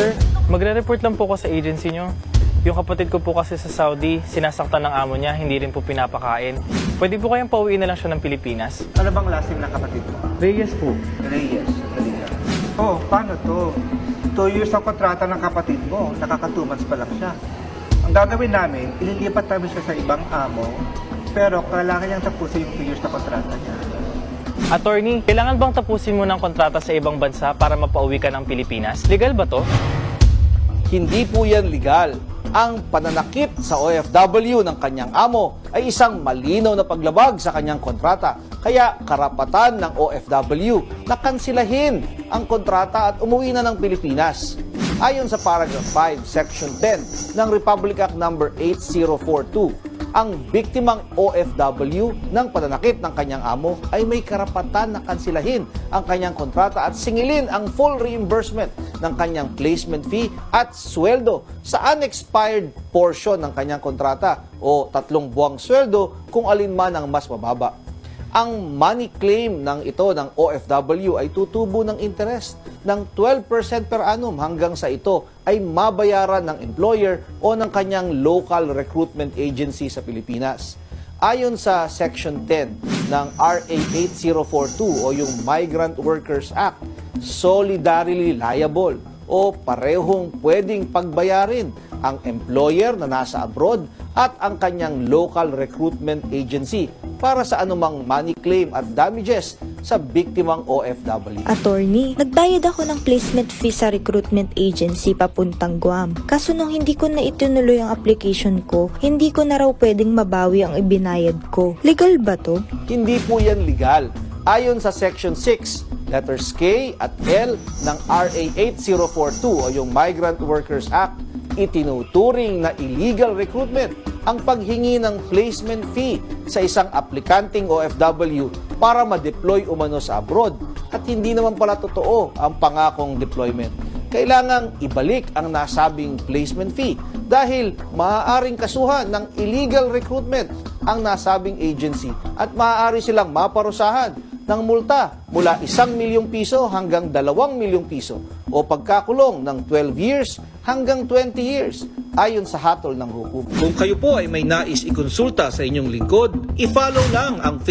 Sir, magre-report lang po ko sa agency nyo. Yung kapatid ko po kasi sa Saudi, sinasaktan ng amo niya, hindi rin po pinapakain. Pwede po kayang pauwiin na lang siya ng Pilipinas? Ano bang last name ng kapatid mo? Reyes po. Reyes. Oh, paano to? 2 years ang kontrata ng kapatid mo. Nakaka 2 months pa lang siya. Ang gagawin namin, ililipat namin siya sa ibang amo, pero kailangan niyang tapusin yung 2 years na kontrata niya. Attorney, kailangan bang tapusin mo ng kontrata sa ibang bansa para mapauwi ka ng Pilipinas? Legal ba to? Hindi po yan legal. Ang pananakit sa OFW ng kanyang amo ay isang malinaw na paglabag sa kanyang kontrata. Kaya karapatan ng OFW na kansilahin ang kontrata at umuwi na ng Pilipinas. Ayon sa paragraph 5, section 10 ng Republic Act No. 8042, ang biktimang OFW ng pananakit ng kanyang amo ay may karapatan na kansilahin ang kanyang kontrata at singilin ang full reimbursement ng kanyang placement fee at sweldo sa unexpired portion ng kanyang kontrata o 3 buwang sweldo kung alin man ang mas mababa. Ang money claim ng ito ng OFW ay tutubo ng interest ng 12% per annum hanggang sa ito ay mabayaran ng employer o ng kanyang local recruitment agency sa Pilipinas. Ayon sa Section 10 ng RA 8042 o yung Migrant Workers Act, solidarily liable o parehong pwedeng pagbayarin ang employer na nasa abroad at ang kanyang local recruitment agency para sa anumang money claim at damages sa biktimang OFW. Attorney, nagbayad ako ng placement fee sa recruitment agency papuntang Guam. Kaso nung hindi ko na itinuloy ang application ko, hindi ko na raw pwedeng mabawi ang ibinayad ko. Legal ba to? Hindi po yan legal. Ayon sa Section 6, letters K at L ng RA 8042 o yung Migrant Workers Act, itinuturing na illegal recruitment ang paghingi ng placement fee sa isang aplikanting OFW para ma-deploy umano sa abroad at hindi naman pala totoo ang pangakong deployment. Kailangang ibalik ang nasabing placement fee dahil maaaring kasuhan ng illegal recruitment ang nasabing agency at maaari silang maparusahan ng multa mula 1 milyong piso hanggang 2 milyong piso o pagkakulong ng 12 years hanggang 20 years ayon sa hatol ng hukom. Kung kayo po ay may nais ikonsulta sa inyong lingkod, i-follow lang ang